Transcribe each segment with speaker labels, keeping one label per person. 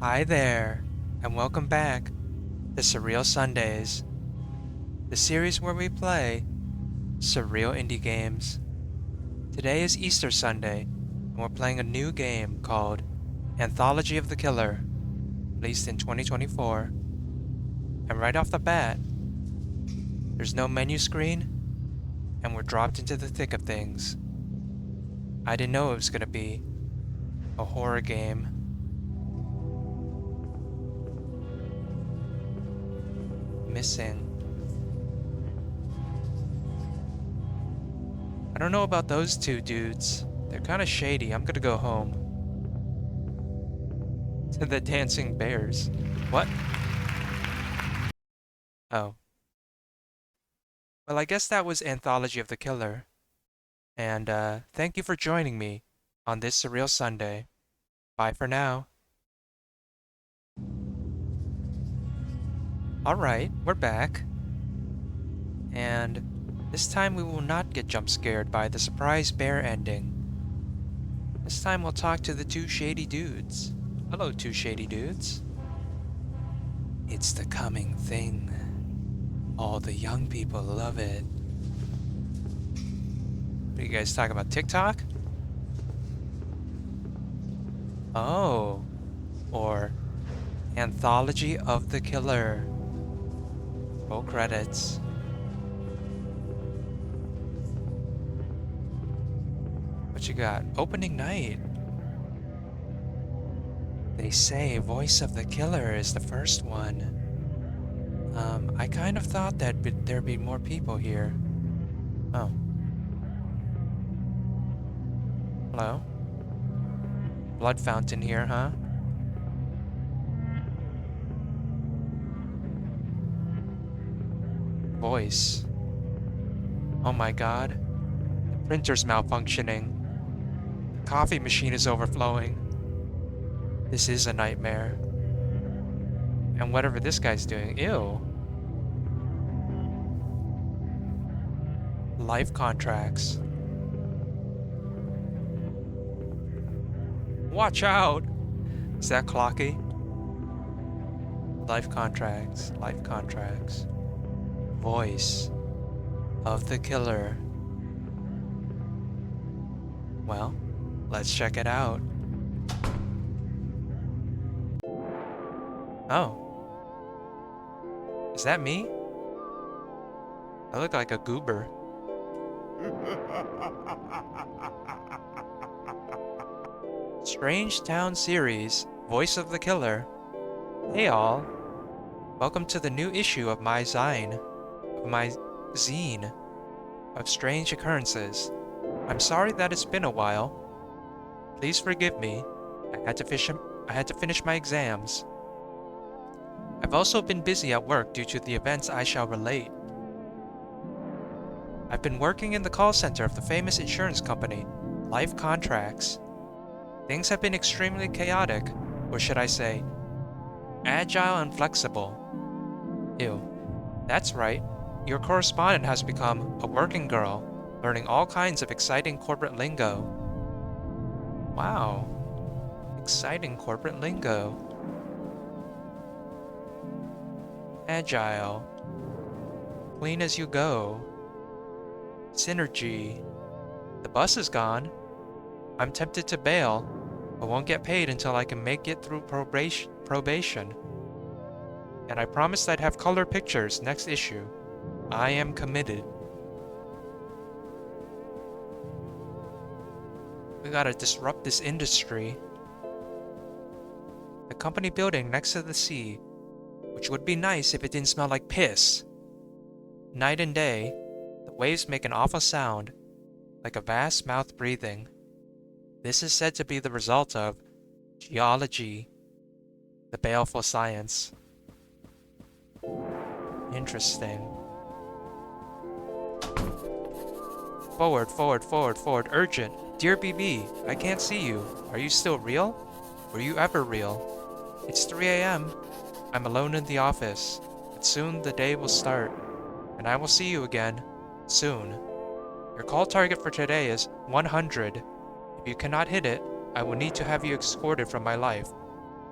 Speaker 1: Hi there, and welcome back to Surreal Sundays, the series where we play surreal indie games. Today is Easter Sunday, and we're playing a new game called Anthology of the Killer, released in 2024. And right off the bat, there's no menu screen, and we're dropped into the thick of things. I didn't know it was going to be a horror game. Missing. I don't know about those two dudes. They're kind of shady. I'm gonna go home. To the dancing bears. What? Oh. Well, I guess that was Anthology of the Killer. And, thank you for joining me on this Surreal Sunday. Bye for now. Alright, we're back. And this time we will not get jump scared by the surprise bear ending. This time we'll talk to the two shady dudes. Hello, two shady dudes. It's the coming thing. All the young people love it. What are you guys talking about? TikTok? Oh. Or Anthology of the Killer. Roll credits. What you got? Opening night. They say Voice of the Killer is the first one. I kind of thought that there'd be more people here. Oh. Hello? Blood fountain here, huh? Voice. Oh my god. The printer's malfunctioning. The coffee machine is overflowing. This is a nightmare. And whatever this guy's doing, ew. Life contracts. Watch out! Is that Clocky? Life contracts, life contracts. Voice of the Killer. Well, let's check it out. Oh. Is that me? I look like a goober. Strange Town series, Voice of the Killer. Hey all. Welcome to the new issue of my zine of strange occurrences. I'm sorry that it's been a while. Please forgive me. I had to finish my exams. I've also been busy at work due to the events I shall relate. I've been working in the call center of the famous insurance company, Life Contracts. Things have been extremely chaotic, or should I say, agile and flexible. Ew. That's right. Your correspondent has become a working girl, learning all kinds of exciting corporate lingo. Wow. Exciting corporate lingo. Agile. Clean as you go. Synergy. The bus is gone. I'm tempted to bail, but won't get paid until I can make it through probation. And I promised I'd have color pictures next issue. I am committed. We gotta disrupt this industry. The company building next to the sea, which would be nice if it didn't smell like piss. Night and day, the waves make an awful sound, like a vast mouth breathing. This is said to be the result of geology, the baleful science. Interesting. Forward, forward, forward, forward, urgent. Dear BB, I can't see you. Are you still real? Were you ever real? It's 3 a.m. I'm alone in the office, but soon the day will start, and I will see you again, soon. Your call target for today is 100. If you cannot hit it, I will need to have you escorted from my life.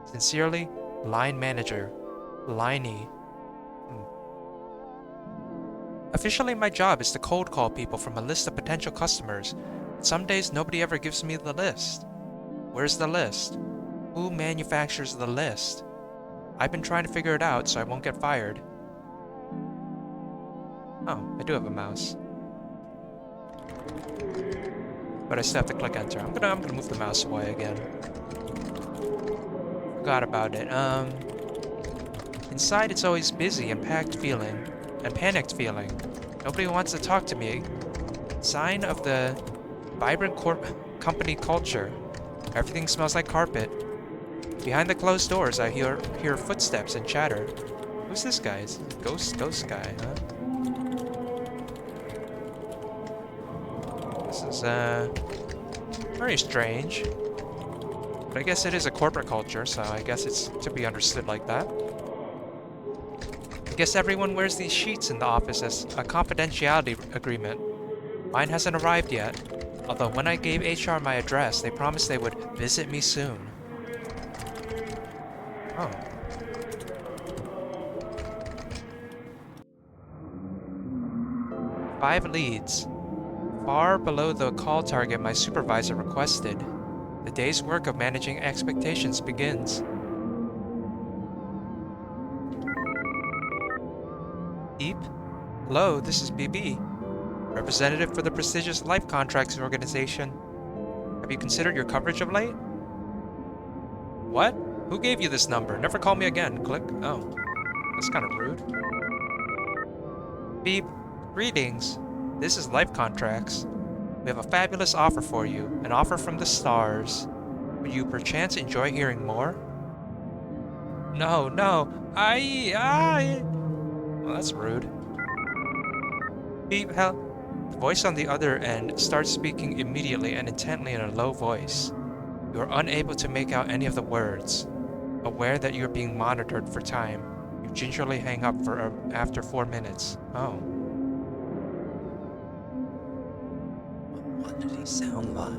Speaker 1: Sincerely, Line Manager. Liney. Officially, my job is to cold call people from a list of potential customers. But some days, nobody ever gives me the list. Where's the list? Who manufactures the list? I've been trying to figure it out so I won't get fired. Oh, I do have a mouse. But I still have to click enter. I'm gonna move the mouse away again. Forgot about it. Inside it's always busy and panicked feeling. Nobody wants to talk to me. Sign of the vibrant company culture. Everything smells like carpet. Behind the closed doors, I hear footsteps and chatter. Who's this guy? Is it ghost guy, huh? This is, very strange. But I guess it is a corporate culture, so I guess it's to be understood like that. I guess everyone wears these sheets in the office as a confidentiality agreement. Mine hasn't arrived yet, although when I gave HR my address, they promised they would visit me soon. Oh. Five leads. Far below the call target my supervisor requested. The day's work of managing expectations begins. Beep. Hello, this is BB, representative for the prestigious Life Contracts organization. Have you considered your coverage of late? What? Who gave you this number? Never call me again. Click. Oh. That's kind of rude. Beep. Greetings. This is Life Contracts. We have a fabulous offer for you. An offer from the stars. Would you perchance enjoy hearing more? No. Well, that's rude. Beep. Hell. The voice on the other end starts speaking immediately and intently in a low voice. You are unable to make out any of the words. Aware that you are being monitored for time, you gingerly hang up after 4 minutes. Oh.
Speaker 2: What did he sound like?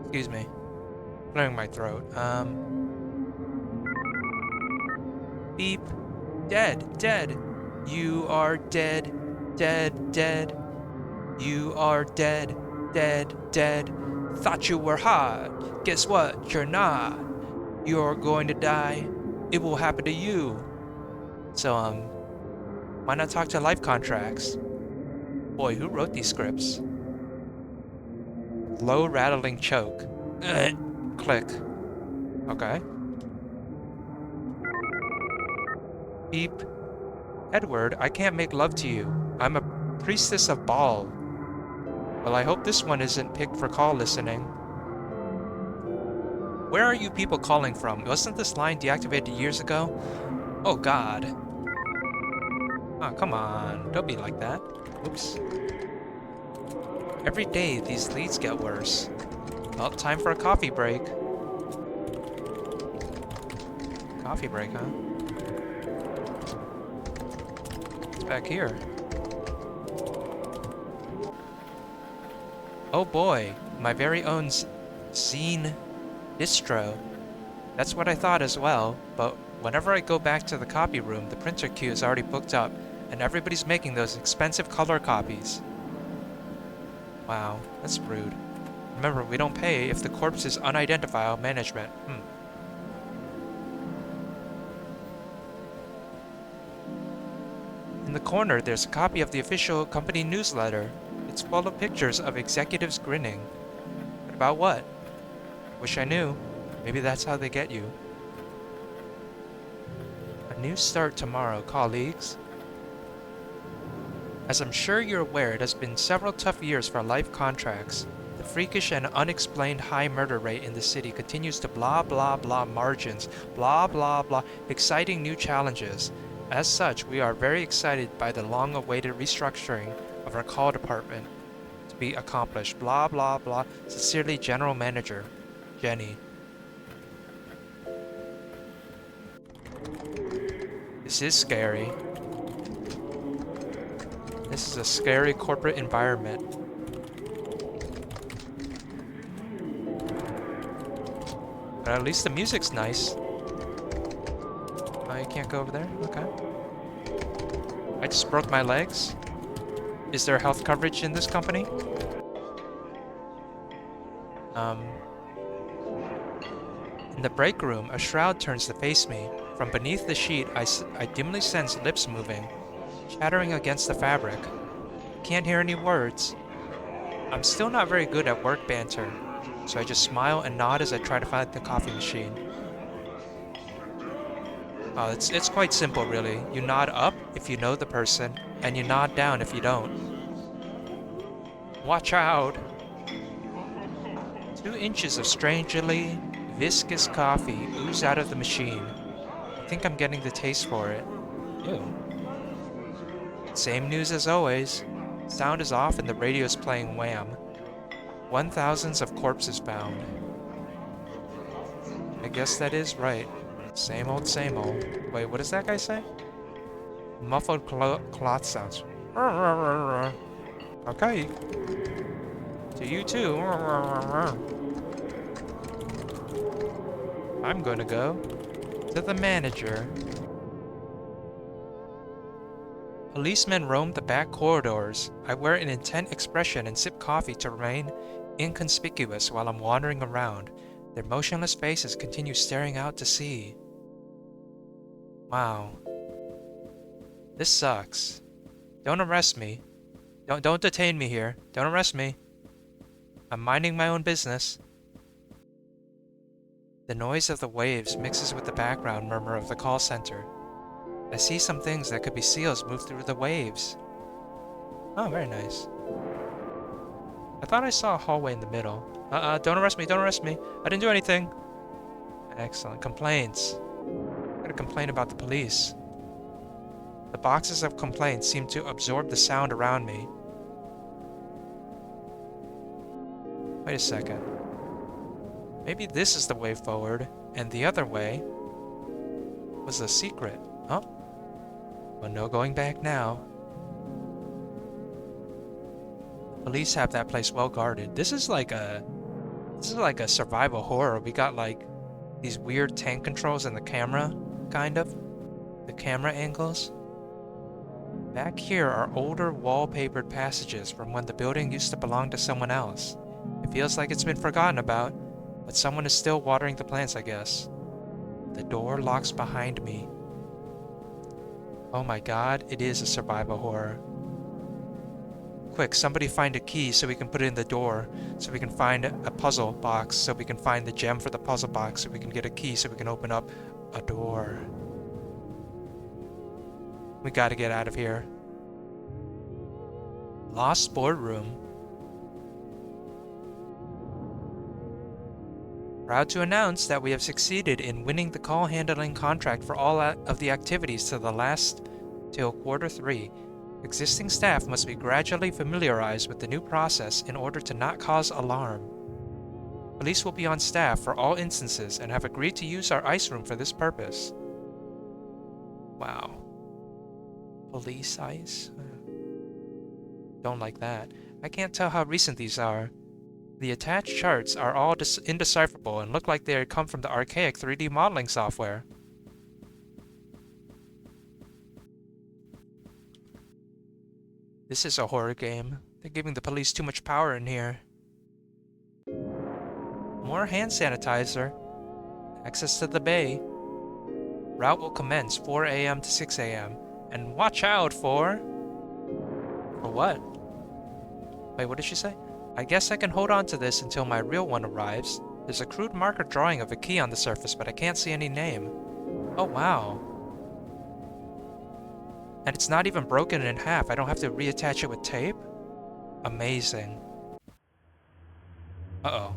Speaker 1: Excuse me. Clearing my throat. Beep. Dead. You are dead. You are dead. Thought you were hot. Guess what? You're not. You're going to die. It will happen to you. So, why not talk to Life Contracts? Boy, who wrote these scripts? Low rattling choke. Click. Okay. Beep. Edward, I can't make love to you. I'm a priestess of Baal. Well, I hope this one isn't picked for call listening. Where are you people calling from? Wasn't this line deactivated years ago? Oh god. Oh, come on. Don't be like that. Oops. Every day, these leads get worse. Well, time for a coffee break. Coffee break, huh? It's back here. Oh boy, my very own zine distro. That's what I thought as well, but whenever I go back to the copy room, the printer queue is already booked up, and everybody's making those expensive color copies. Wow, that's rude. Remember, we don't pay if the corpse is unidentifiable management. In the corner, there's a copy of the official company newsletter. It's full of pictures of executives grinning. But about what? Wish I knew. Maybe that's how they get you. A new start tomorrow, colleagues. As I'm sure you're aware, it has been several tough years for Life Contracts. The freakish and unexplained high murder rate in the city continues to blah blah blah margins, blah blah blah exciting new challenges. As such, we are very excited by the long-awaited restructuring of our call department to be accomplished. Blah blah blah. Sincerely, General Manager, Jenny. This is scary. This is a scary corporate environment. But at least the music's nice. Oh, you can't go over there? Okay. I just broke my legs. Is there health coverage in this company? In the break room, a shroud turns to face me. From beneath the sheet, I dimly sense lips moving, chattering against the fabric. I can't hear any words. I'm still not very good at work banter, so I just smile and nod as I try to find the coffee machine. It's quite simple, really. You nod up if you know the person, and you nod down if you don't. Watch out! 2 inches of strangely viscous coffee ooze out of the machine. I think I'm getting the taste for it. Ew. Same news as always. Sound is off and the radio's playing Wham. 1,000s of corpses found. I guess that is right. Same old, same old. Wait, what does that guy say? Muffled cloth sounds. Okay. To you too. I'm gonna go to the manager. Policemen roam the back corridors. I wear an intent expression and sip coffee to remain inconspicuous while I'm wandering around. Their motionless faces continue staring out to sea. Wow. This sucks. Don't arrest me. Don't detain me here. Don't arrest me. I'm minding my own business. The noise of the waves mixes with the background murmur of the call center. I see some things that could be seals move through the waves. Oh, very nice. I thought I saw a hallway in the middle. Don't arrest me, don't arrest me. I didn't do anything. Excellent. Complaints. I'm gonna complain about the police. The boxes of complaints seem to absorb the sound around me. Wait a second. Maybe this is the way forward, and the other way was a secret. Huh? Well, no going back now. Police have that place well guarded. This is like a survival horror. We got like these weird tank controls in the camera, kind of. The camera angles. Back here are older wallpapered passages from when the building used to belong to someone else. It feels like it's been forgotten about, but someone is still watering the plants, I guess. The door locks behind me. Oh my god, it is a survival horror. Quick, somebody find a key so we can put it in the door, so we can find a puzzle box, so we can find the gem for the puzzle box, so we can get a key so we can open up a door. We gotta get out of here. Lost boardroom. Proud to announce that we have succeeded in winning the call handling contract for all of the activities to the last till Q3. Existing staff must be gradually familiarized with the new process in order to not cause alarm. Police will be on staff for all instances and have agreed to use our ice room for this purpose. Wow. Police ice? Don't like that. I can't tell how recent these are. The attached charts are all indecipherable and look like they come from the archaic 3D modeling software. This is a horror game. They're giving the police too much power in here. More hand sanitizer. Access to the bay. Route will commence 4 a.m. to 6 a.m. And watch out for... For what? Wait, what did she say? I guess I can hold on to this until my real one arrives. There's a crude marker drawing of a key on the surface, but I can't see any name. Oh, wow. And it's not even broken in half. I don't have to reattach it with tape? Amazing. Uh-oh.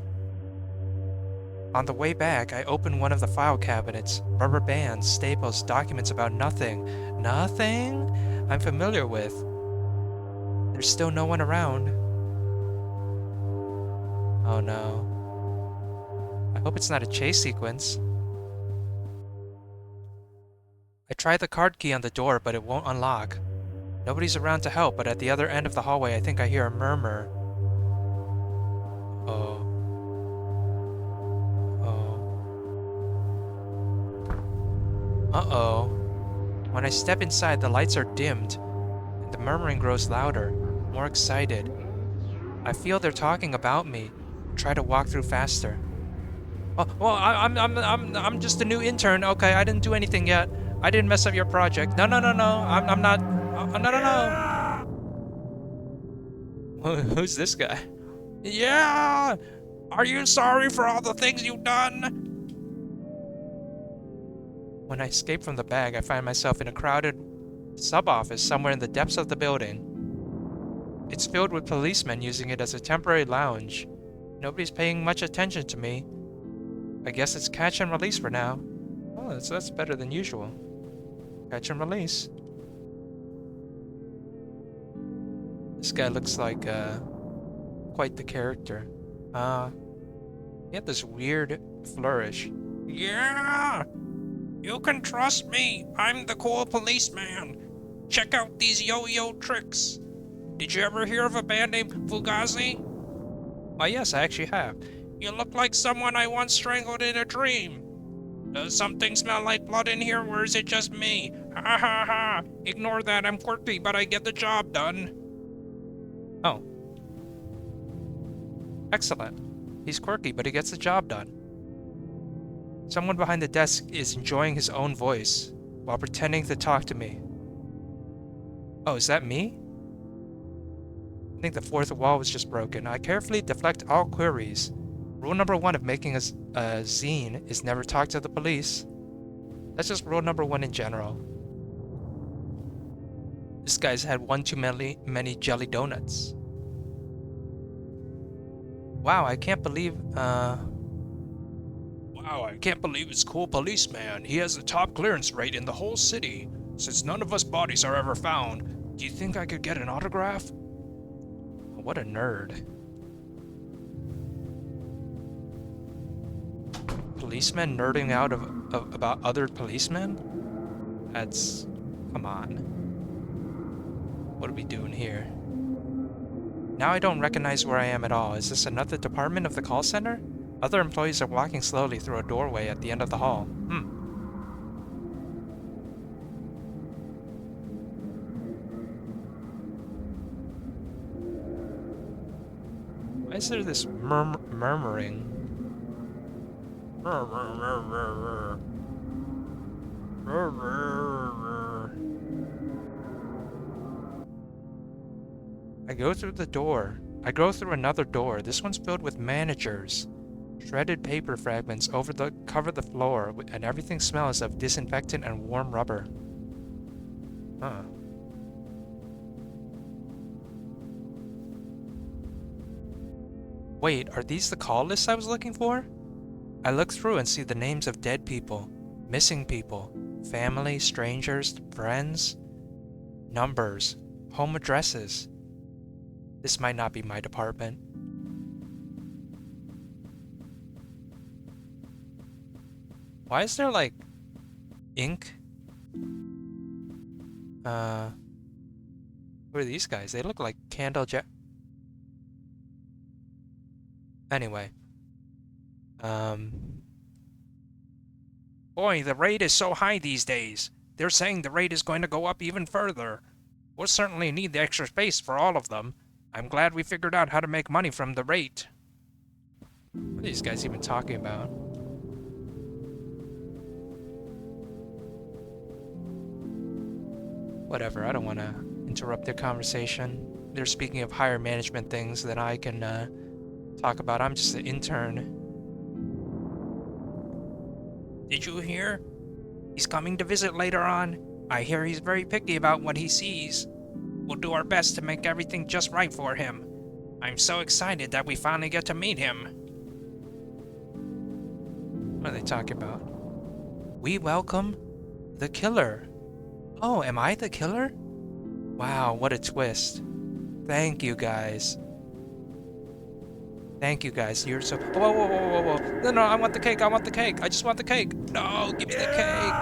Speaker 1: On the way back, I open one of the file cabinets. Rubber bands, staples, documents about nothing. Nothing I'm familiar with. There's still no one around. Oh no. I hope it's not a chase sequence. I try the card key on the door, but it won't unlock. Nobody's around to help, but at the other end of the hallway I think I hear a murmur. Oh. Oh. Uh-oh. When I step inside, the lights are dimmed, and the murmuring grows louder, more excited. I feel they're talking about me. Try to walk through faster. Oh, well, I'm just a new intern. Okay, I didn't do anything yet. I didn't mess up your project. No, no, no, no. I'm not. No, no, no. Who's this guy? Yeah. Are you sorry for all the things you've done? When I escape from the bag, I find myself in a crowded sub-office somewhere in the depths of the building. It's filled with policemen using it as a temporary lounge. Nobody's paying much attention to me. I guess it's catch and release for now. Oh, that's better than usual. Catch and release. This guy looks like, quite the character. He had this weird flourish. Yeah! You can trust me! I'm the cool policeman! Check out these yo-yo tricks! Did you ever hear of a band named Fugazi? Why, yes, I actually have. You look like someone I once strangled in a dream. Does something smell like blood in here, or is it just me? Ha ha ha! Ignore that, I'm quirky, but I get the job done. Oh. Excellent. He's quirky, but he gets the job done. Someone behind the desk is enjoying his own voice, while pretending to talk to me. Oh, is that me? I think the fourth wall was just broken. I carefully deflect all queries. Rule number 1 of making a zine is never talk to the police. That's just rule number 1 in general. This guy's had one too many jelly donuts. Wow, I can't believe, Wow, I can't believe it's cool policeman. He has the top clearance rate in the whole city. Since none of us bodies are ever found, do you think I could get an autograph? What a nerd. Policemen nerding out about other policemen? That's... come on. What are we doing here? Now I don't recognize where I am at all. Is this another department of the call center? Other employees are walking slowly through a doorway at the end of the hall. Why is there this murmuring? I go through the door. I go through another door. This one's filled with managers. Shredded paper fragments cover the floor, and everything smells of disinfectant and warm rubber. Huh. Wait, are these the call lists I was looking for? I look through and see the names of dead people, missing people, family, strangers, friends, numbers, home addresses. This might not be my department. Why is there, like, ink? Who are these guys? They look like Anyway. Boy, the rate is so high these days. They're saying the rate is going to go up even further. We'll certainly need the extra space for all of them. I'm glad we figured out how to make money from the rate. What are these guys even talking about? Whatever, I don't want to interrupt their conversation. They're speaking of higher management things that I can talk about. I'm just an intern. Did you hear? He's coming to visit later on. I hear he's very picky about what he sees. We'll do our best to make everything just right for him. I'm so excited that we finally get to meet him. What are they talking about? We welcome the killer. Oh, am I the killer? Wow, what a twist. Thank you, guys. Thank you, guys. You're so... Whoa, whoa, whoa, whoa, whoa. No, no, I want the cake. I want the cake. I just want the cake. No, give me the cake.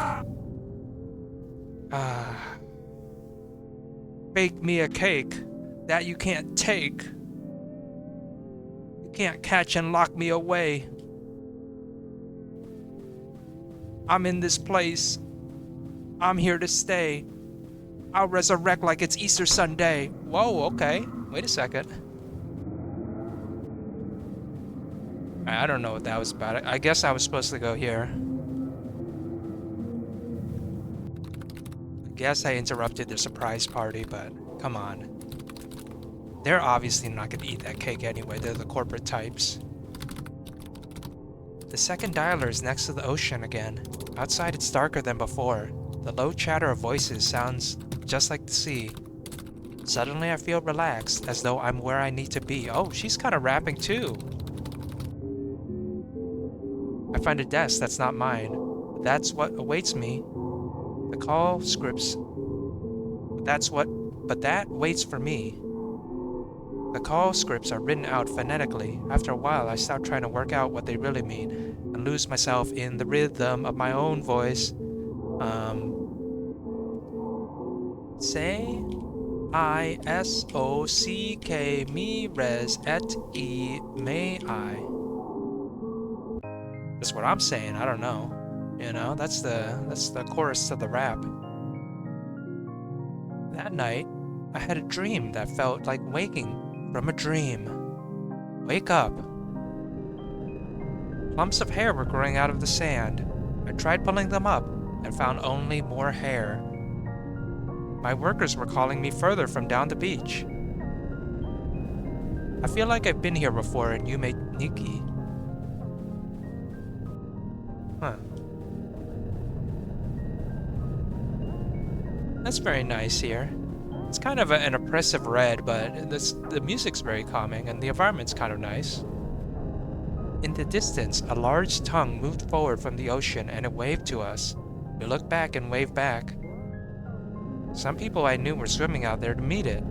Speaker 1: Bake me a cake that you can't take. You can't catch and lock me away. I'm in this place I'm here to stay. I'll resurrect like it's Easter Sunday. Whoa, okay. Wait a second. I don't know what that was about. I guess I was supposed to go here. I guess I interrupted the surprise party, but come on. They're obviously not going to eat that cake anyway. They're the corporate types. The second dialer is next to the ocean again. Outside it's darker than before. The low chatter of voices sounds just like the sea. Suddenly I feel relaxed, as though I'm where I need to be. Oh, she's kind of rapping too. I find a desk that's not mine. That's what awaits me. The call scripts. But that waits for me. The call scripts are written out phonetically. After a while, I stop trying to work out what they really mean and lose myself in the rhythm of my own voice. Say I-S-O-C-K me res et e may I. That's what I'm saying. I don't know. You know, that's the chorus to the rap. That night, I had a dream that felt like waking from a dream. Wake up. Clumps of hair were growing out of the sand. I tried pulling them up and found only more hair. My workers were calling me further from down the beach. I feel like I've been here before in Yume Nikki. Huh. That's very nice here. It's kind of an oppressive red, but the music's very calming and the environment's kind of nice. In the distance, a large tongue moved forward from the ocean and it waved to us. We looked back and waved back. Some people I knew were swimming out there to meet it.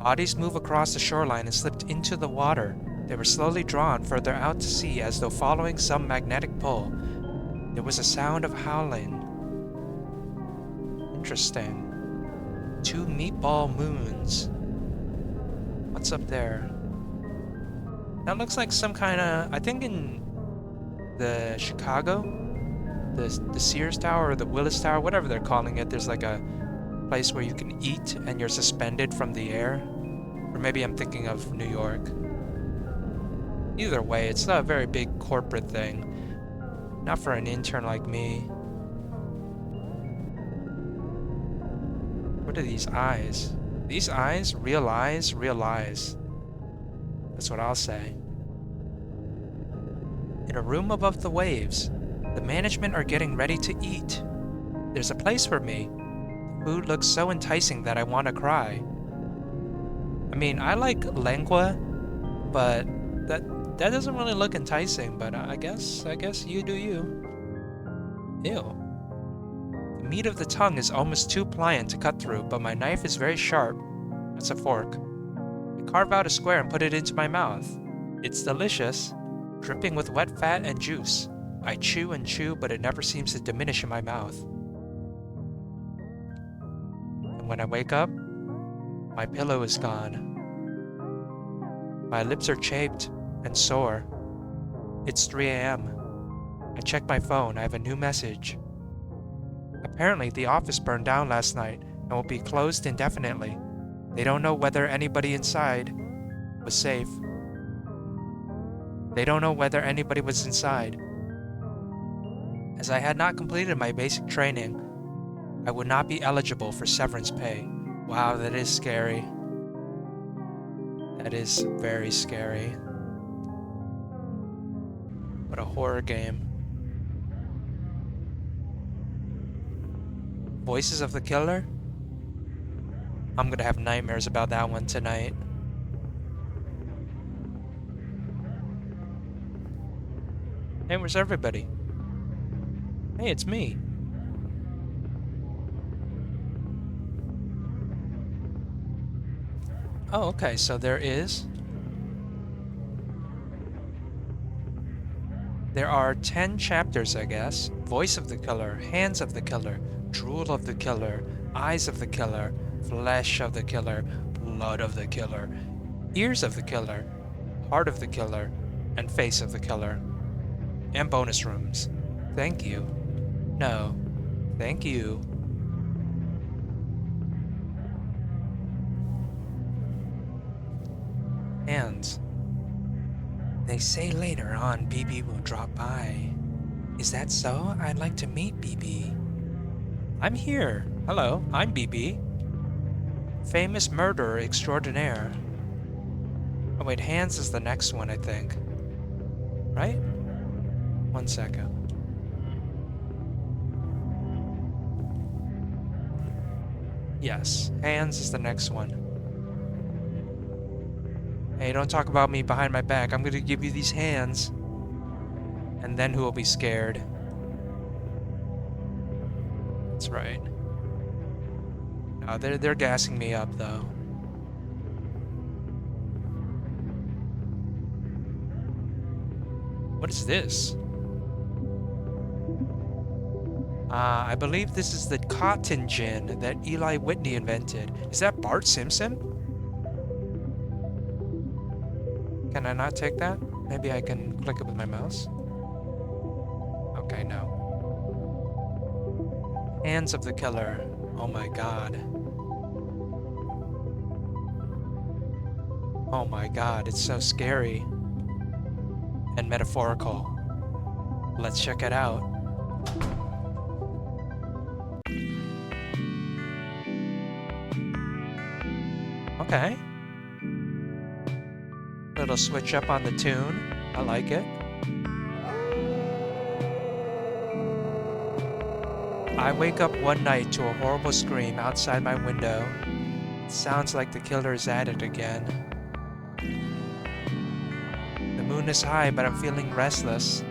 Speaker 1: Bodies moved across the shoreline and slipped into the water. They were slowly drawn further out to sea as though following some magnetic pull. There was a sound of howling. Interesting. 2 meatball moons. What's up there? That looks like some kind of... I think in the Chicago, the Sears Tower or the Willis Tower, whatever they're calling it, there's like a place where you can eat and you're suspended from the air. Or maybe I'm thinking of New York. Either way, it's not a very big corporate thing. Not for an intern like me. What are these eyes? These eyes? Real eyes? Real eyes. That's what I'll say. In a room above the waves, the management are getting ready to eat. There's a place for me. The food looks so enticing that I want to cry. I mean, I like lengua, but that doesn't really look enticing, but I guess you do you. Ew. The meat of the tongue is almost too pliant to cut through, but my knife is very sharp. That's a fork. I carve out a square and put it into my mouth. It's delicious, dripping with wet fat and juice. I chew and chew, but it never seems to diminish in my mouth. And when I wake up, my pillow is gone. My lips are chafed and sore. It's 3 a.m. I check my phone. I have a new message. Apparently, the office burned down last night and will be closed indefinitely. They don't know whether anybody inside was safe. They don't know whether anybody was inside. As I had not completed my basic training, I would not be eligible for severance pay. Wow, that is scary. That is very scary. What a horror game. Voices of the Killer? I'm gonna have nightmares about that one tonight. Hey, where's everybody? Hey, it's me. Oh, okay, so there are 10 chapters, I guess. Voice of the Killer, Hands of the Killer, Drool of the Killer, Eyes of the Killer, Flesh of the Killer, Blood of the Killer, Ears of the Killer, Heart of the Killer, and Face of the Killer. And bonus rooms. Thank you. No. Thank you. Hands. They say later on BB will drop by. Is that so? I'd like to meet BB. I'm here. Hello, I'm BB. Famous murderer extraordinaire. Oh wait, Hands is the next one, I think. Right? 1 second. Yes, Hands is the next one. Hey, don't talk about me behind my back. I'm gonna give you these hands. And then who will be scared? That's right. They're gassing me up though. What is this? I believe this is the cotton gin that Eli Whitney invented. Is that Bart Simpson? Can I not take that? Maybe I can click it with my mouse? Okay, no. Hands of the killer. Oh my god. Oh my god, it's so scary. And metaphorical. Let's check it out. Okay. Little switch up on the tune. I like it. I wake up one night to a horrible scream outside my window. It sounds like the killer is at it again. The moon is high, but I'm feeling restless.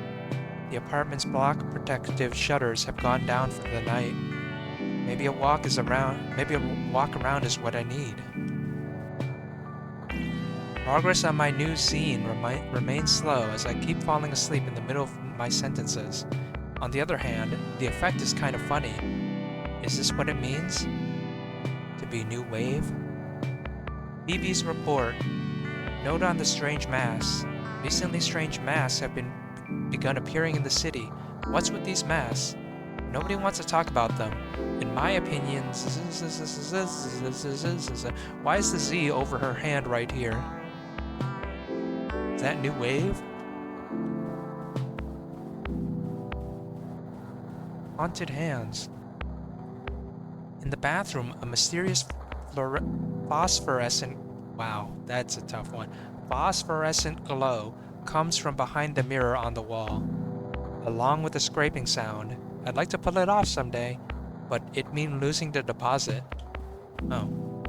Speaker 1: The apartment's block protective shutters have gone down for the night. Maybe a walk around is what I need. Progress on my new scene remains slow as I keep falling asleep in the middle of my sentences. On the other hand, the effect is kind of funny. Is this what it means? To be new wave? BB's report. Note on the strange masks. Recently strange masks have begun appearing in the city. What's with these masks? Nobody wants to talk about them. In my opinion, why is the Z over her hand right here? Is that new wave? Haunted hands. In the bathroom, a mysterious phosphorescent... Wow, that's a tough one. Phosphorescent glow comes from behind the mirror on the wall, along with a scraping sound. I'd like to pull it off someday, but it means losing the deposit. Oh.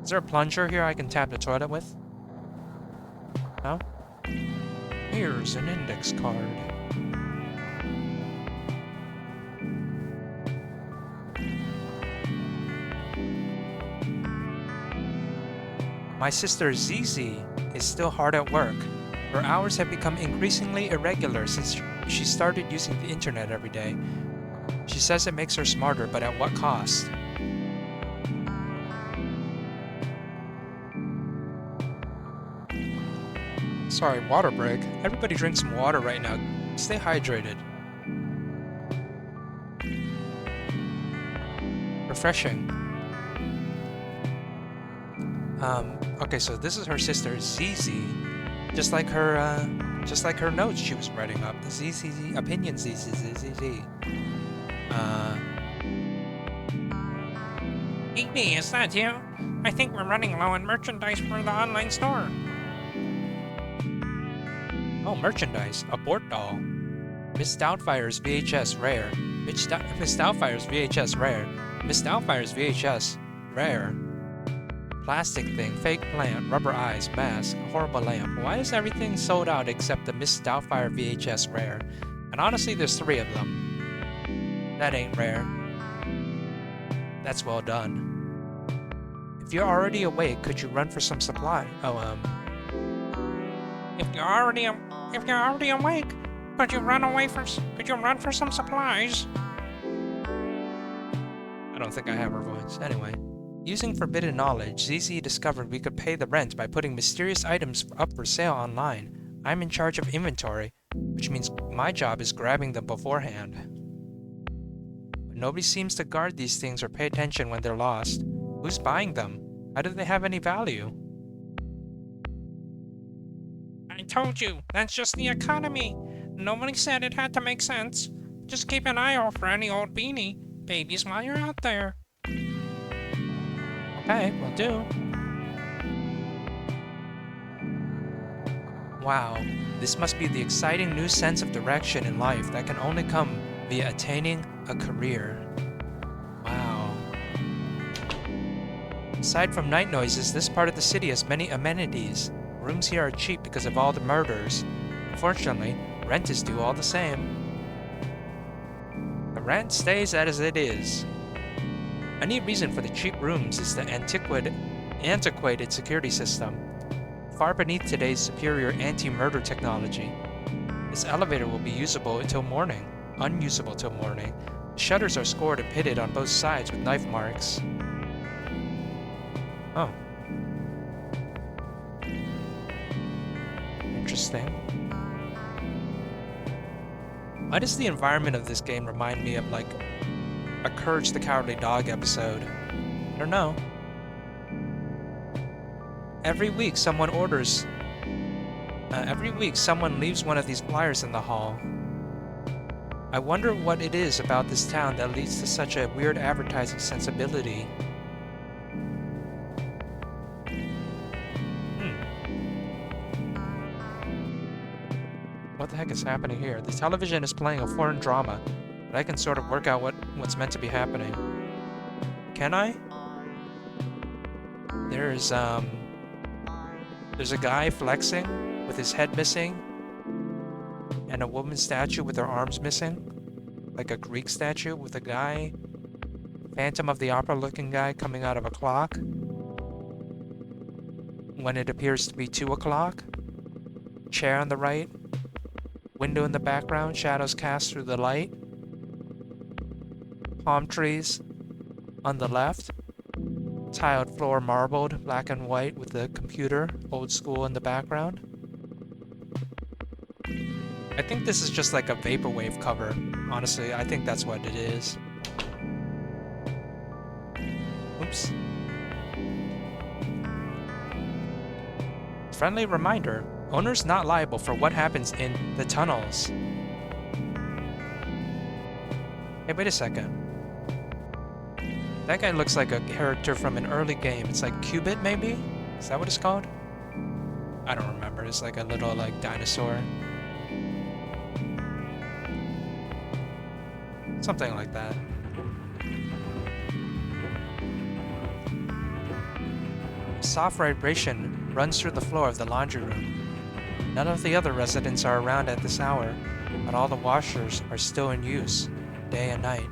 Speaker 1: Is there a plunger here I can tap the toilet with? No? Here's an index card. My sister Zizi is still hard at work. Her hours have become increasingly irregular since she started using the internet every day. She says it makes her smarter, but at what cost? Sorry, water break. Everybody drink some water right now. Stay hydrated. Refreshing. Okay, so this is her sister, Zizi. Just like her notes she was writing up. The ZZZ opinion ZZZZ.
Speaker 3: BB, is that you? I think we're running low on merchandise for the online store.
Speaker 1: Oh, merchandise. A Bort doll. Miss Doubtfire's VHS rare. Miss Doubtfire's VHS rare. Miss Doubtfire's VHS rare. Plastic thing, fake plant, rubber eyes, mask, horrible lamp. Why is everything sold out except the Miss Doubtfire VHS rare? And honestly, there's 3 of them. That ain't rare. That's well done. If you're already awake, could you run for some supply?
Speaker 3: If you're already awake, could you run for some supplies?
Speaker 1: I don't think I have her voice. Anyway. Using forbidden knowledge, ZZ discovered we could pay the rent by putting mysterious items up for sale online. I'm in charge of inventory, which means my job is grabbing them beforehand. But nobody seems to guard these things or pay attention when they're lost. Who's buying them? How do they have any value?
Speaker 3: I told you, that's just the economy. Nobody said it had to make sense. Just keep an eye out for any old beanie babies while you're out there.
Speaker 1: Okay, will do. Wow, this must be the exciting new sense of direction in life that can only come via attaining a career. Wow. Aside from night noises, this part of the city has many amenities. Rooms here are cheap because of all the murders. Unfortunately, rent is due all the same. The rent stays as it is. A neat reason for the cheap rooms is the antiquated security system, far beneath today's superior anti-murder technology. This elevator will be usable until morning, unusable till morning. The shutters are scored and pitted on both sides with knife marks. Oh. Interesting. Why does the environment of this game remind me of, like, a Courage the Cowardly Dog episode? I don't know. Every week someone leaves one of these flyers in the hall. I wonder what it is about this town that leads to such a weird advertising sensibility. What the heck is happening here? The television is playing a foreign drama, but I can sort of work out what's meant to be happening. Can I? There's a guy flexing with his head missing, and a woman statue with her arms missing, like a Greek statue with a guy, Phantom of the Opera looking guy coming out of a clock when it appears to be 2 o'clock, chair on the right, window in the background, shadows cast through the light, palm trees on the left, tiled floor marbled, black and white with the computer, old school in the background. I think this is just like a vaporwave cover. Honestly, I think that's what it is. Oops. Friendly reminder, owner's not liable for what happens in the tunnels. Hey, wait a second. That guy looks like a character from an early game. It's like Cubit, maybe? Is that what it's called? I don't remember. It's like a little, like, dinosaur. Something like that. A soft vibration runs through the floor of the laundry room. None of the other residents are around at this hour, but all the washers are still in use, day and night.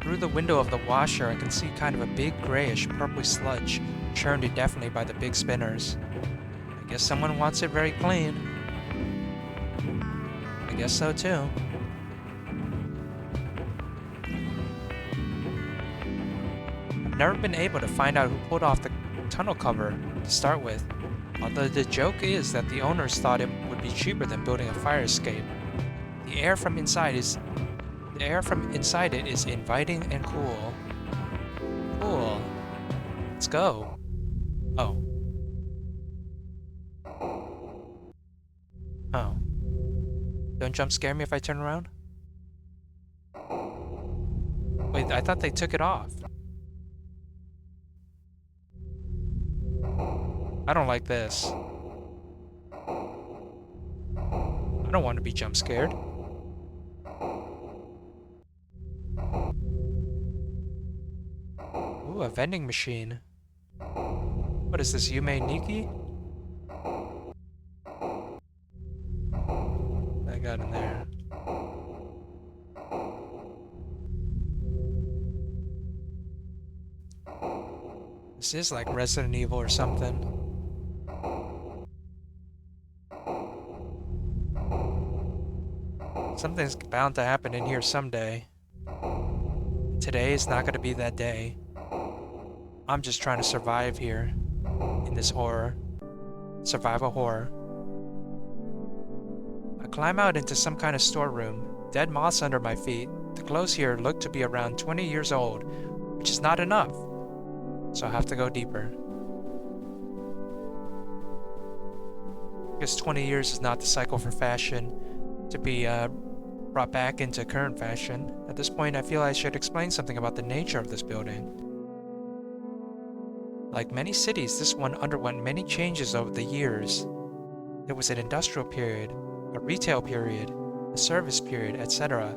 Speaker 1: Through the window of the washer, I can see kind of a big grayish purple sludge churned indefinitely by the big spinners. I guess someone wants it very clean. I guess so too. I've never been able to find out who pulled off the tunnel cover to start with, although the joke is that the owners thought it would be cheaper than building a fire escape. The air from inside it is inviting and cool. Cool. Let's go. Oh. Oh. Don't jump scare me if I turn around? Wait, I thought they took it off. I don't like this. I don't want to be jump scared. Ooh, a vending machine. What is this, Yume Nikki? I got in there. This is like Resident Evil or something. Something's bound to happen in here someday. Today is not going to be that day. I'm just trying to survive here in this horror. Survival horror. I climb out into some kind of storeroom, dead moss under my feet. The clothes here look to be around 20 years old, which is not enough, so I have to go deeper. I guess 20 years is not the cycle for fashion to be brought back into current fashion. At this point, I feel I should explain something about the nature of this building. Like many cities, this one underwent many changes over the years. There was an industrial period, a retail period, a service period, etc.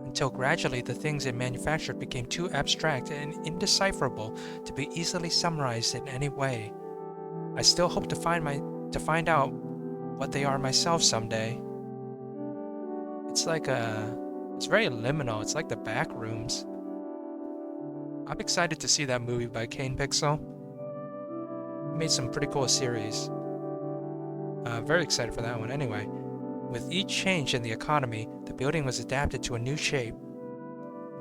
Speaker 1: Until gradually the things it manufactured became too abstract and indecipherable to be easily summarized in any way. I still hope to find out what they are myself someday. It's very liminal. It's like the back rooms. I'm excited to see that movie by Kane Pixel. He made some pretty cool series. Very excited for that one anyway. With each change in the economy, the building was adapted to a new shape.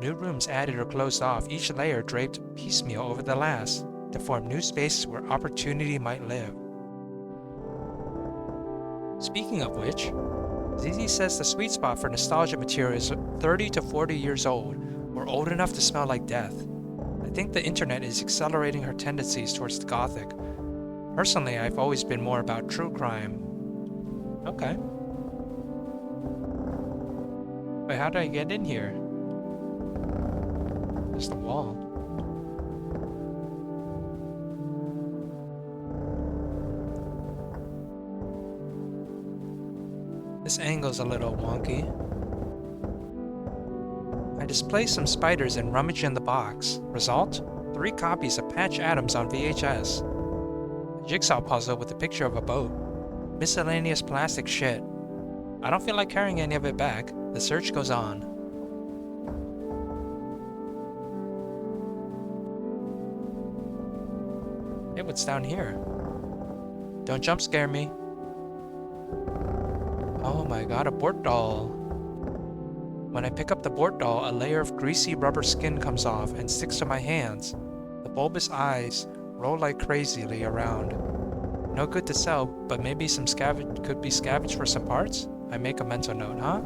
Speaker 1: New rooms added or closed off, each layer draped piecemeal over the last, to form new spaces where opportunity might live. Speaking of which, ZZ says the sweet spot for nostalgia material is 30 to 40 years old, or old enough to smell like death. I think the internet is accelerating her tendencies towards the gothic. Personally, I've always been more about true crime. Okay. Wait, how did I get in here? There's the wall. This angle's a little wonky. I display some spiders and rummage in the box. Result? 3 copies of Patch Adams on VHS. A jigsaw puzzle with a picture of a boat. Miscellaneous plastic shit. I don't feel like carrying any of it back. The search goes on. Hey, what's down here? Don't jump scare me. Oh my god, a Bort doll. When I pick up the Bort doll, a layer of greasy rubber skin comes off and sticks to my hands. The bulbous eyes roll like crazily around. No good to sell, but maybe some could be scavenged for some parts? I make a mental note, huh?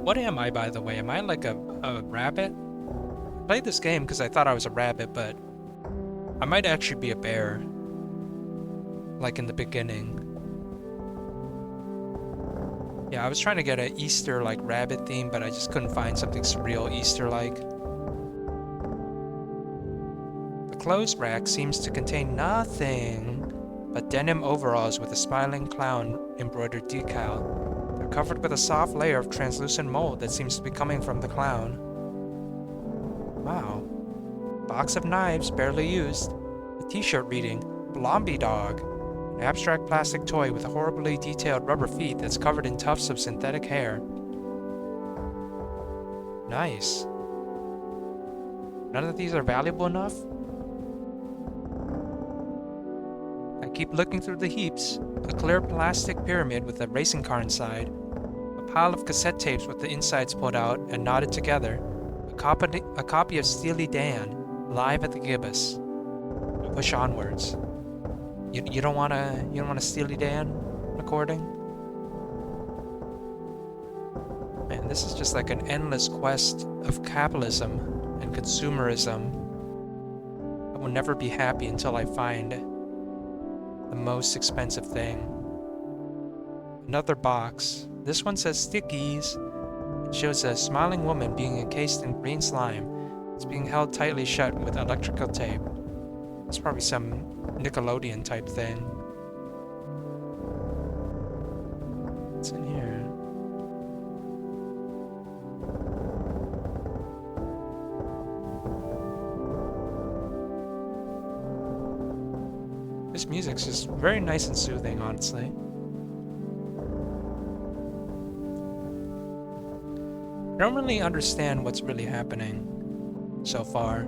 Speaker 1: What am I, by the way? Am I like a rabbit? I played this game because I thought I was a rabbit, but I might actually be a bear. Like in the beginning. Yeah, I was trying to get an Easter like rabbit theme, but I just couldn't find something surreal Easter-like. The clothes rack seems to contain nothing but denim overalls with a smiling clown embroidered decal. They're covered with a soft layer of translucent mold that seems to be coming from the clown. Wow. Box of knives, barely used. A t-shirt reading, Blomby Dog. An abstract plastic toy with horribly detailed rubber feet that's covered in tufts of synthetic hair. Nice. None of these are valuable enough? I keep looking through the heaps. A clear plastic pyramid with a racing car inside. A pile of cassette tapes with the insides pulled out and knotted together. A copy of Steely Dan, live at the Gibbous. I push onwards. You don't want a Steely Dan recording? Man, this is just like an endless quest of capitalism and consumerism. I will never be happy until I find the most expensive thing. Another box. This one says stickies. It shows a smiling woman being encased in green slime. It's being held tightly shut with electrical tape. It's probably some Nickelodeon type thing. What's in here? This music's just very nice and soothing, honestly. I don't really understand what's really happening so far.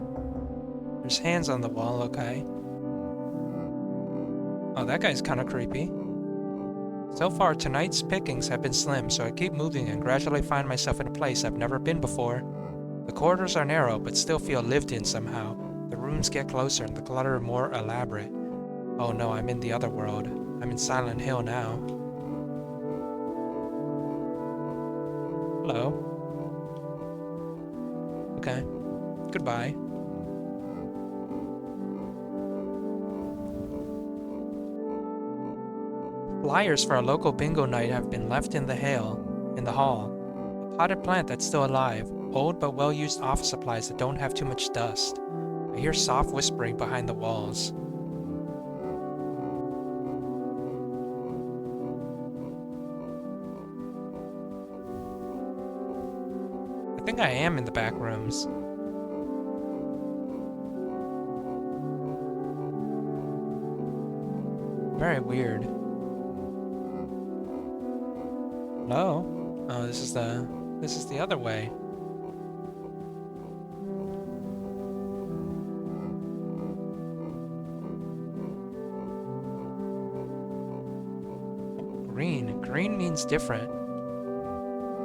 Speaker 1: There's hands on the wall, okay. Oh, that guy's kind of creepy. So far, tonight's pickings have been slim, so I keep moving and gradually find myself in a place I've never been before. The corridors are narrow, but still feel lived in somehow. The rooms get closer and the clutter more elaborate. Oh no, I'm in the other world. I'm in Silent Hill now. Hello. Okay. Goodbye. Flyers for a local bingo night have been left in the hall. A potted plant that's still alive, old but well-used office supplies that don't have too much dust. I hear soft whispering behind the walls. I think I am in the back rooms. Very weird. Hello? Oh, this is the other way. Green. Green means different.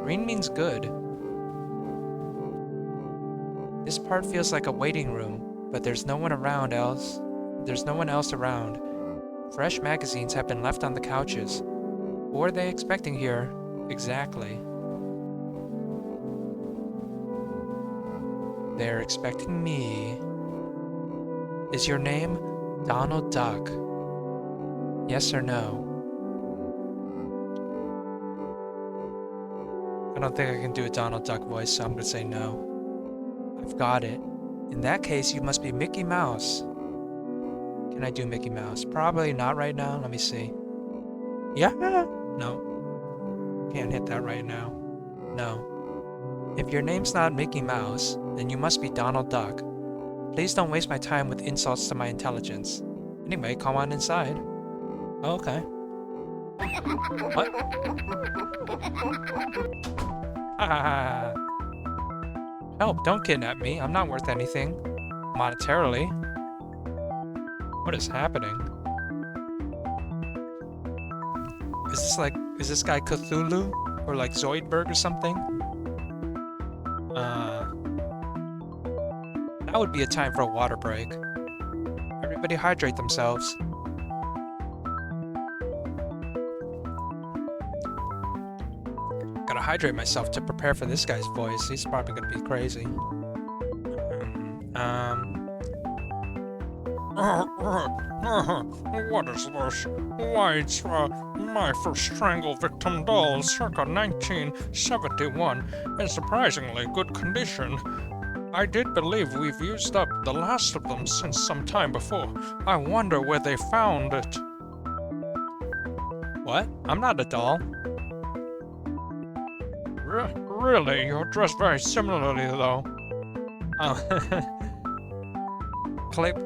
Speaker 1: Green means good. This part feels like a waiting room, but there's no one else around. Fresh magazines have been left on the couches. Who are they expecting here? Exactly. They're expecting me. Is your name Donald Duck? Yes or no? I don't think I can do a Donald Duck voice, so I'm gonna say no. I've got it. In that case, you must be Mickey Mouse. Can I do Mickey Mouse? Probably not right now. Let me see. Yeah? No. Can't hit that right now. No. If your name's not Mickey Mouse, then you must be Donald Duck. Please don't waste my time with insults to my intelligence. Anyway, come on inside. Oh, okay. What? Ah. Help, don't kidnap me. I'm not worth anything. Monetarily. What is happening? Is this guy Cthulhu? Or like Zoidberg or something? That would be a time for a water break. Everybody hydrate themselves. Gotta hydrate myself to prepare for this guy's voice. He's probably gonna be crazy.
Speaker 3: What is this? Why, it's my first strangle victim doll, circa 1971, in surprisingly good condition. I did believe we've used up the last of them since some time before. I wonder where they found it.
Speaker 1: What? I'm not a doll.
Speaker 3: Really? You're dressed very similarly, though.
Speaker 1: Oh. Click.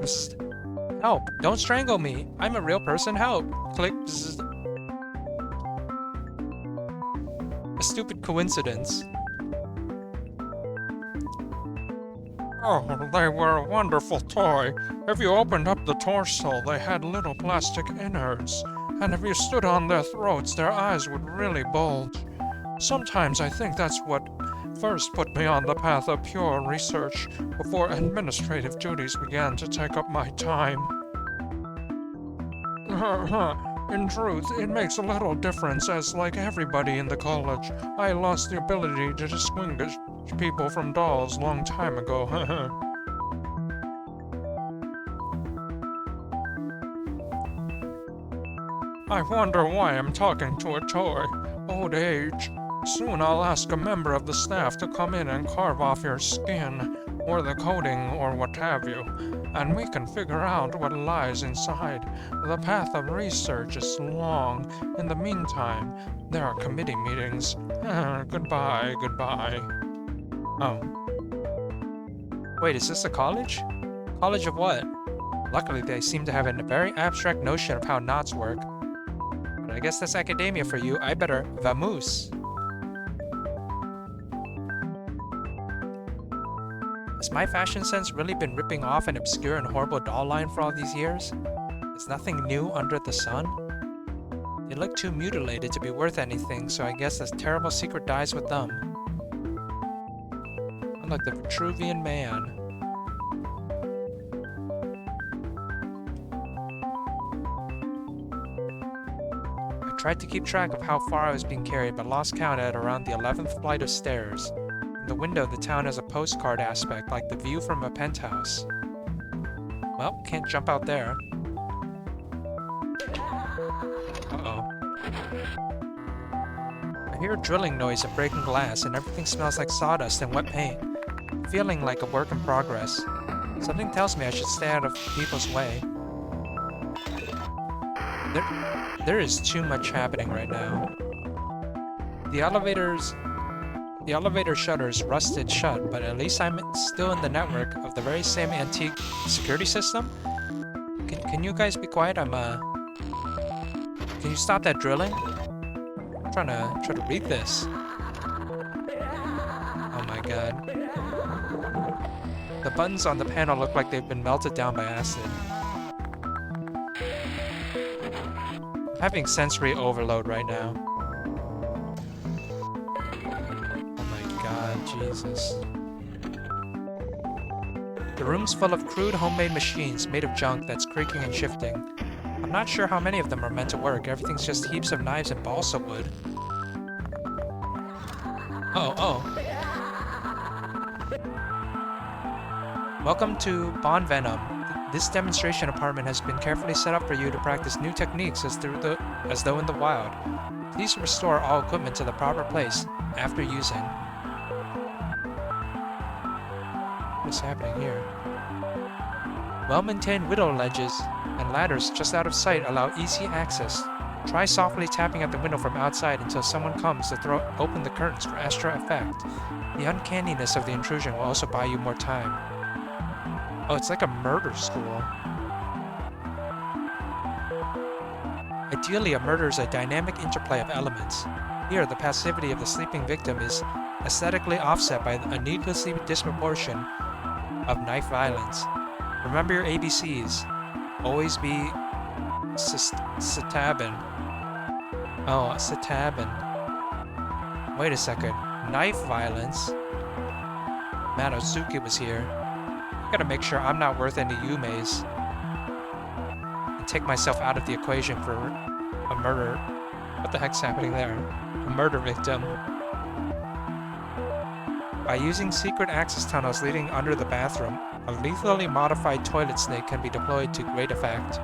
Speaker 1: Help! Don't strangle me! I'm a real person, help! Click. A stupid coincidence.
Speaker 3: Oh, they were a wonderful toy. If you opened up the torso, they had little plastic innards. And if you stood on their throats, their eyes would really bulge. Sometimes I think that's what first put me on the path of pure research before administrative duties began to take up my time. In truth, it makes a little difference as, like everybody in the college, I lost the ability to distinguish people from dolls long time ago. I wonder why I'm talking to a toy. Old age. Soon I'll ask a member of the staff to come in and carve off your skin, or the coating, or what have you, and we can figure out what lies inside. The path of research is long. In the meantime, there are committee meetings. Goodbye, goodbye.
Speaker 1: Oh. Wait, is this a college? College of what? Luckily, they seem to have a very abstract notion of how knots work. But I guess that's academia for you. I better vamoose. Has my fashion sense really been ripping off an obscure and horrible doll line for all these years? Is nothing new under the sun? They look too mutilated to be worth anything, so I guess this terrible secret dies with them. Unlike the Vitruvian Man. I tried to keep track of how far I was being carried, but lost count at around the 11th flight of stairs. In the window, the town has a postcard aspect, like the view from a penthouse. Well, can't jump out there. Uh-oh. I hear a drilling noise of breaking glass, and everything smells like sawdust and wet paint. Feeling like a work in progress. Something tells me I should stay out of people's way. There is too much happening right now. The elevator shutters rusted shut, but at least I'm still in the network of the very same antique security system? Can you guys be quiet? Can you stop that drilling? I'm trying to read this. Oh my god. The buttons on the panel look like they've been melted down by acid. I'm having sensory overload right now. Oh my god, Jesus. The room's full of crude homemade machines made of junk that's creaking and shifting. I'm not sure how many of them are meant to work. Everything's just heaps of knives and balsa wood. Oh. Welcome to Bon Venom. This demonstration apartment has been carefully set up for you to practice new techniques as though in the wild. Please restore all equipment to the proper place after using. What's happening here? Well-maintained widow ledges and ladders just out of sight allow easy access. Try softly tapping at the window from outside until someone comes to throw open the curtains for extra effect. The uncanniness of the intrusion will also buy you more time. Oh, it's like a murder school. Ideally, a murder is a dynamic interplay of elements. Here, the passivity of the sleeping victim is aesthetically offset by a needlessly disproportion of knife violence. Remember your ABCs. Always be Satabin. Oh, Satabin. Wait a second. Knife violence? Manosuke was here. I gotta make sure I'm not worth any Yume's. And take myself out of the equation for a murder. What the heck's happening there? A murder victim. By using secret access tunnels leading under the bathroom, a lethally modified toilet snake can be deployed to great effect.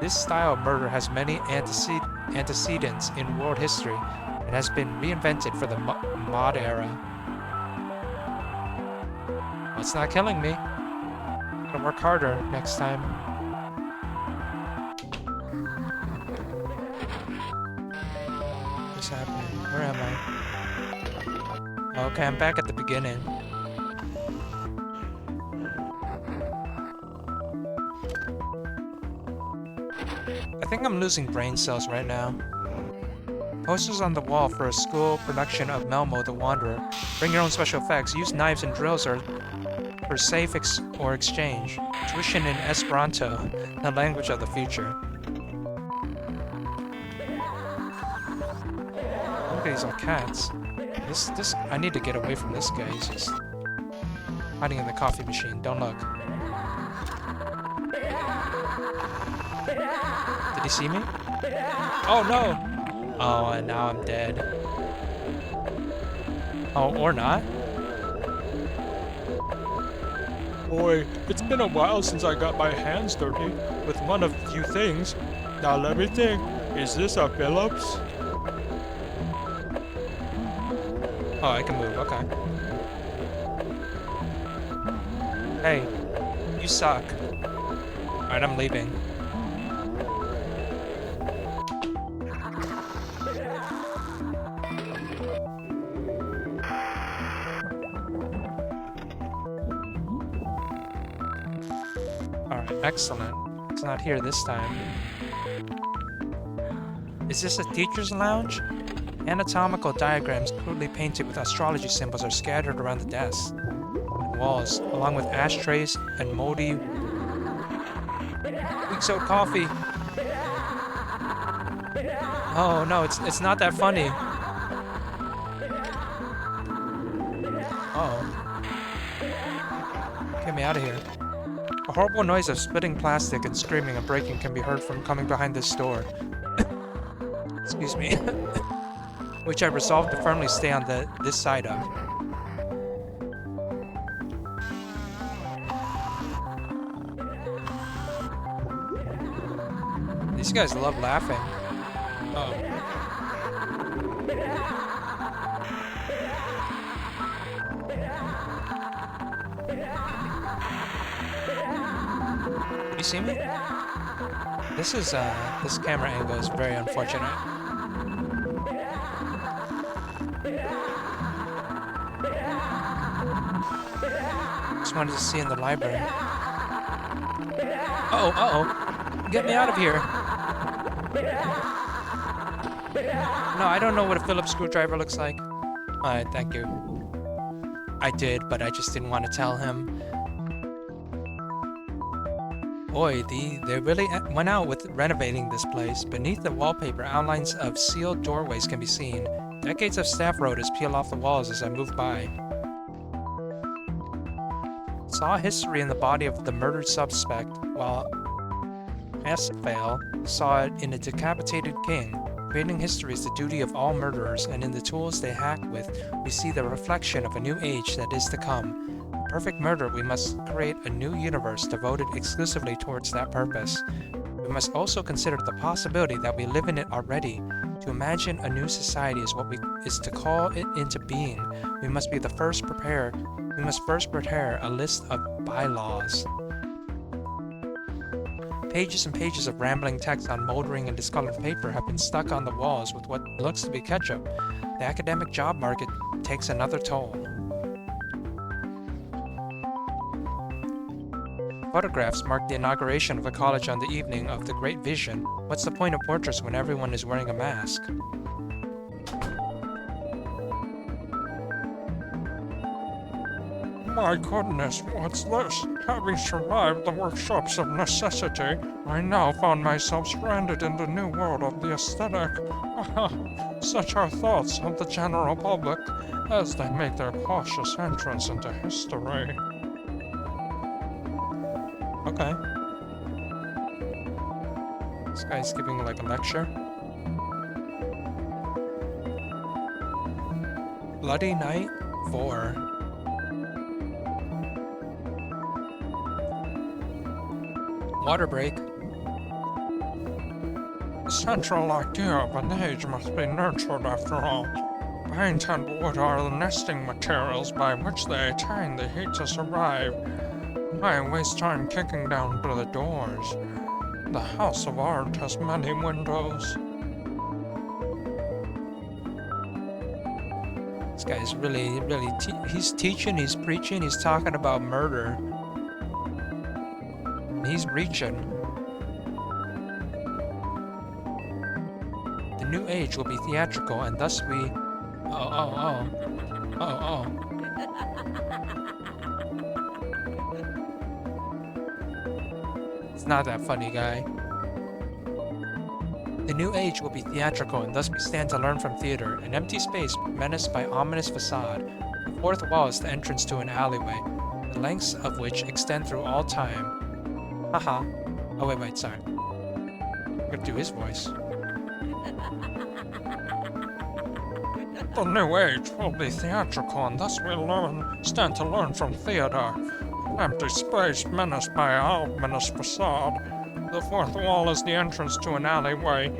Speaker 1: This style of murder has many antecedents in world history and has been reinvented for the mod era. Well, it's not killing me. Gotta work harder next time. What's happening? Where am I? Okay, I'm back at the beginning. I think I'm losing brain cells right now. Posters on the wall for a school production of Melmo the Wanderer. Bring your own special effects. Use knives and drills or for safe or exchange. Tuition in Esperanto, the language of the future. Look at these old cats. This I need to get away from this guy. He's just hiding in the coffee machine. Don't look. Did he see me? Oh no! Oh, and now I'm dead. Oh, or not?
Speaker 3: Boy, it's been a while since I got my hands dirty with one of few things. Now let me think. Is this a Phillips?
Speaker 1: Oh, I can move, okay. Hey, you suck. Alright, I'm leaving. Alright, excellent. It's not here this time. Is this a teacher's lounge? Anatomical diagrams crudely painted with astrology symbols are scattered around the desks and walls, along with ashtrays and moldy weak-soaked coffee. Oh no, it's not that funny. Oh. Get me out of here. A horrible noise of splitting plastic and screaming and breaking can be heard from coming behind this door. Excuse me. Which I resolved to firmly stay on this side of. These guys love laughing. Oh. You see me? This camera angle is very unfortunate. Just wanted to see in the library. Uh-oh. Get me out of here. No, I don't know what a Phillips screwdriver looks like. Alright, thank you. I did, but I just didn't want to tell him. Boy, they really went out with renovating this place. Beneath the wallpaper, outlines of sealed doorways can be seen. Decades of staff rotors peel off the walls as I move by. Saw history in the body of the murdered suspect, while Asphale saw it in a decapitated king. Creating history is the duty of all murderers, and in the tools they hack with, we see the reflection of a new age that is to come. In perfect murder, we must create a new universe devoted exclusively towards that purpose. We must also consider the possibility that we live in it already. To imagine a new society is to call it into being. We must first prepare a list of bylaws. Pages and pages of rambling text on moldering and discolored paper have been stuck on the walls with what looks to be ketchup. The academic job market takes another toll. Photographs mark the inauguration of a college on the evening of the Great Vision. What's the point of portraits when everyone is wearing a mask?
Speaker 3: My goodness, what's this? Having survived the workshops of necessity, I now found myself stranded in the new world of the aesthetic. Such are thoughts of the general public as they make their cautious entrance into history.
Speaker 1: Okay. This guy's giving like a lecture. Bloody Night 4. Water break.
Speaker 3: The central idea of an age must be nurtured after all. Paint and wood are the nesting materials by which they attain the heat to survive. Why waste time kicking down to the doors? The house of art has many windows.
Speaker 1: This guy's really, he's teaching, he's preaching, he's talking about murder. He's reaching. The new age will be theatrical, and thus we... Oh. It's not that funny, guy. The new age will be theatrical, and thus we stand to learn from theater. An empty space menaced by ominous facade. The fourth wall is the entrance to an alleyway, the lengths of which extend through all time. Haha. Oh, wait, sorry. I'm gonna do his voice.
Speaker 3: The new age will be theatrical, and thus we stand to learn from theater. Empty space menaced by an ominous facade. The fourth wall is the entrance to an alleyway,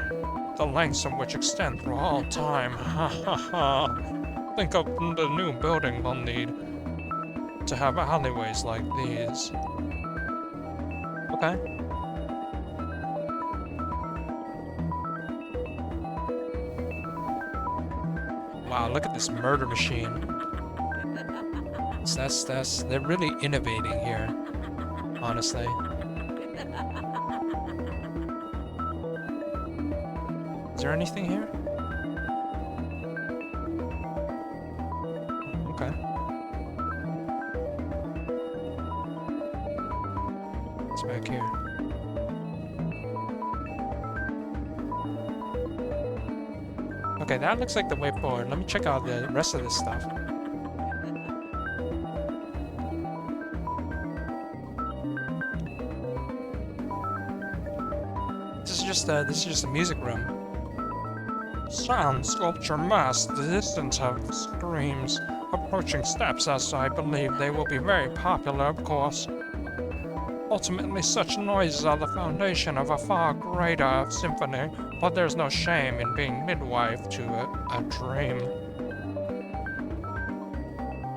Speaker 3: the lengths of which extend through all time. Ha ha ha. Think of the new building we'll need to have alleyways like these.
Speaker 1: Okay. Wow, look at this murder machine. They're really innovating here, honestly. Is there anything here? Okay. What's back here?
Speaker 3: Okay, that looks like the way forward. Let me check out the rest of this stuff. This is just a music room. Sound sculpture masked the distance of screams. Approaching steps, as I believe they will be very popular, of course. Ultimately, such noises are the foundation of a far greater symphony, but there's no shame in being midwife to a dream.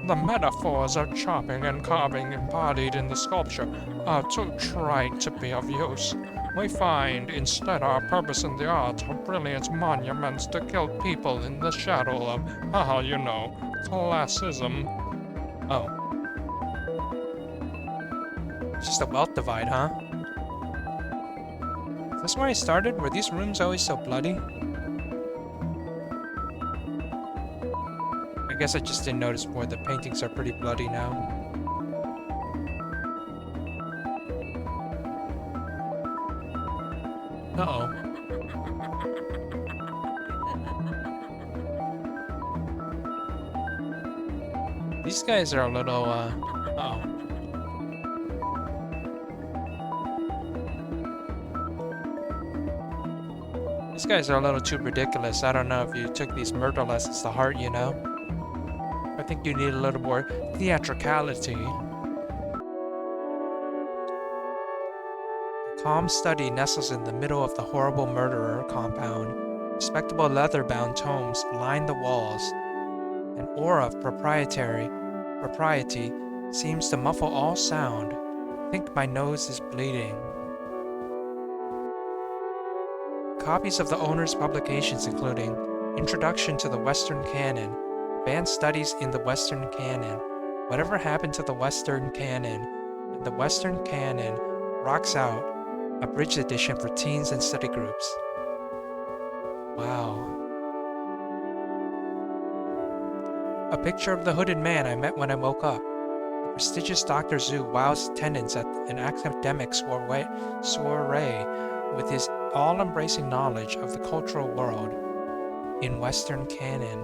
Speaker 3: The metaphors of chopping and carving embodied in the sculpture are too trite to be of use. We find instead our purpose in the art of brilliant monuments to kill people in the shadow of, classism. Oh. It's just a wealth divide, huh? Is this where I started? Were these rooms always so bloody? I guess I just didn't notice before. The paintings are pretty bloody now. Uh-oh. These guys are a little, uh-oh. These guys are a little too ridiculous. I don't know if you took these murder lessons to heart, you know? I think you need a little more theatricality. A calm study nestles in the middle of the horrible murderer compound. Respectable leather-bound tomes line the walls. An aura of propriety seems to muffle all sound. I think my nose is bleeding. Copies of the owner's publications including Introduction to the Western Canon, Advanced Studies in the Western Canon, Whatever Happened to the Western Canon, and the Western Canon Rocks Out, abridged edition for teens and study groups. Wow. A picture of the hooded man I met when I woke up. The prestigious Dr. Zhu wows attendants at an academic soiree with his all-embracing knowledge of the cultural world in Western canon.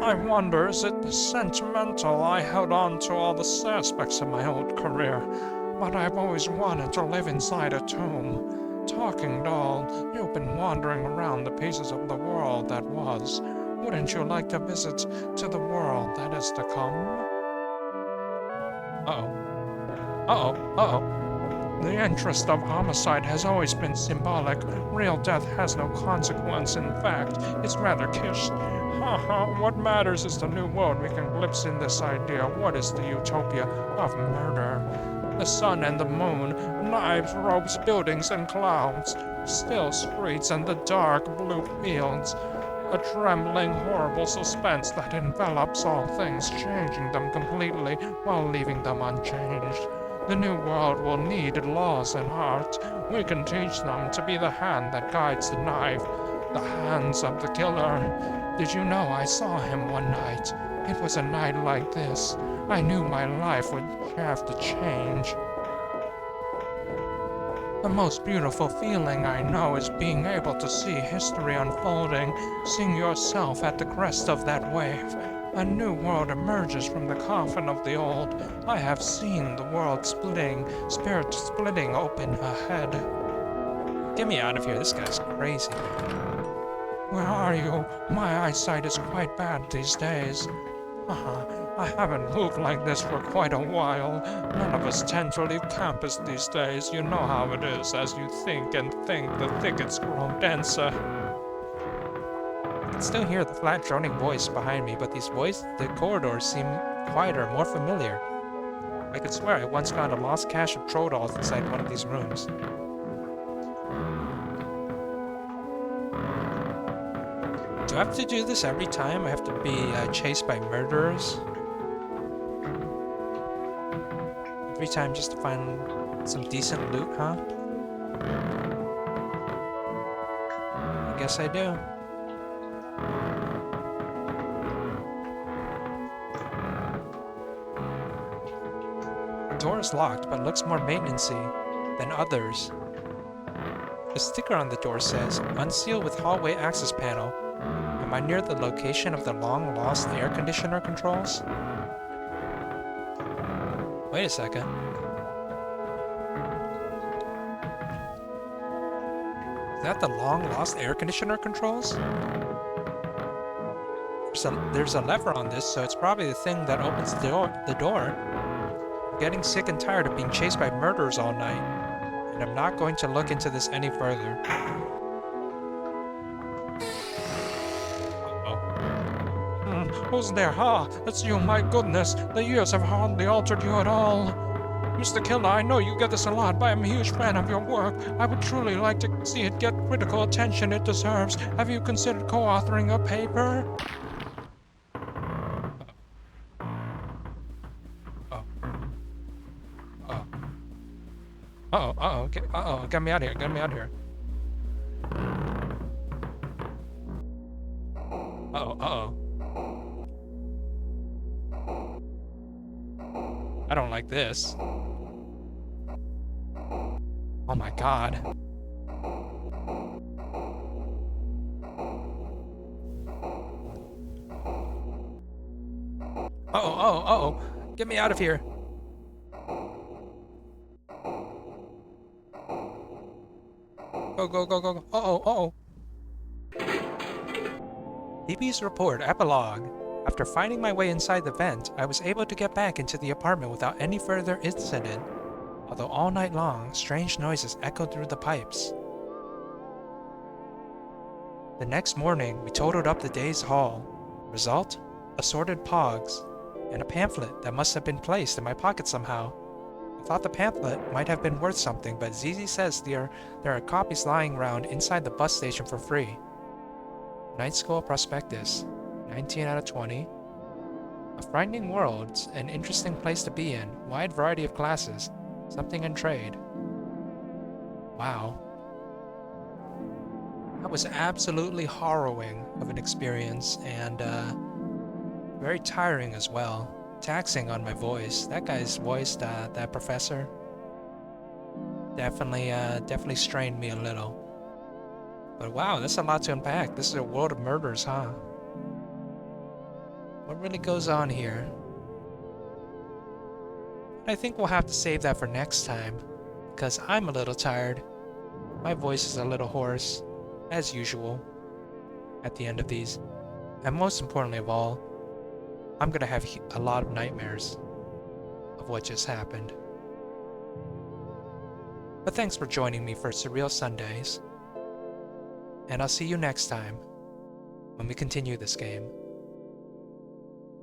Speaker 3: I wonder, is it sentimental? I held on to all the aspects of my old career, but I've always wanted to live inside a tomb. Talking doll, you've been wandering around the pieces of the world that was. Wouldn't you like to visit to the world that is to come? The interest of homicide has always been symbolic. Real death has no consequence. In fact, it's rather kitsch. What matters is the new world we can glimpse in this idea. What is the utopia of murder? The sun and the moon, knives, ropes, buildings, and clouds, still streets and the dark blue fields. A trembling, horrible suspense that envelops all things, changing them completely while leaving them unchanged. The new world will need laws and art. We can teach them to be the hand that guides the knife, the hands of the killer. Did you know I saw him one night? It was a night like this. I knew my life would have to change. The most beautiful feeling I know is being able to see history unfolding, seeing yourself at the crest of that wave. A new world emerges from the coffin of the old. I have seen the world splitting, spirit splitting open ahead. Get me out of here, this guy's crazy. Where are you? My eyesight is quite bad these days. I haven't moved like this for quite a while. None of us tend to leave campus these days. You know how it is. As you think and think, the thickets grow denser. I can still hear the flat droning voice behind me, but the corridors seem quieter, more familiar. I could swear I once found a lost cache of troll dolls inside one of these rooms. Do I have to do this every time? I have to be chased by murderers? Every time just to find some decent loot, huh? I guess I do. The door is locked, but looks more maintenance-y than others.
Speaker 1: A sticker on the door says, "Unseal with hallway access panel." Am I near the location of the long-lost air conditioner controls? Wait a second. Is that the long-lost air conditioner controls? There's a lever on this, so it's probably the thing that opens the door. I'm getting sick and tired of being chased by murderers all night, and I'm not going to look into this any further.
Speaker 3: Who's there? It's you, my goodness. The years have hardly altered you at all. Mr. Killer, I know you get this a lot, but I'm a huge fan of your work. I would truly like to see it get critical attention it deserves. Have you considered co-authoring a paper?
Speaker 1: Get me out of here, get me out of here. I don't like this. Oh my god. Get me out of here. Go. DB's report, epilogue. After finding my way inside the vent, I was able to get back into the apartment without any further incident, although all night long, strange noises echoed through the pipes. The next morning, we totaled up the day's haul. Result? Assorted pogs, and a pamphlet that must have been placed in my pocket somehow. I thought the pamphlet might have been worth something, but ZZ says there are copies lying around inside the bus station for free. Night School Prospectus, 19 out of 20. A frightening world, an interesting place to be in, wide variety of classes, something in trade. Wow. That was absolutely harrowing of an experience, and very tiring as well. Taxing on my voice. That guy's voice, that professor, definitely strained me a little. But wow, that's a lot to unpack. This is a world of murders, huh? What really goes on here? I think we'll have to save that for next time, because I'm a little tired. My voice is a little hoarse, as usual, at the end of these. And most importantly of all, I'm gonna have a lot of nightmares of what just happened. But thanks for joining me for Surreal Sundays. And I'll see you next time when we continue this game.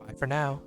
Speaker 1: Bye for now.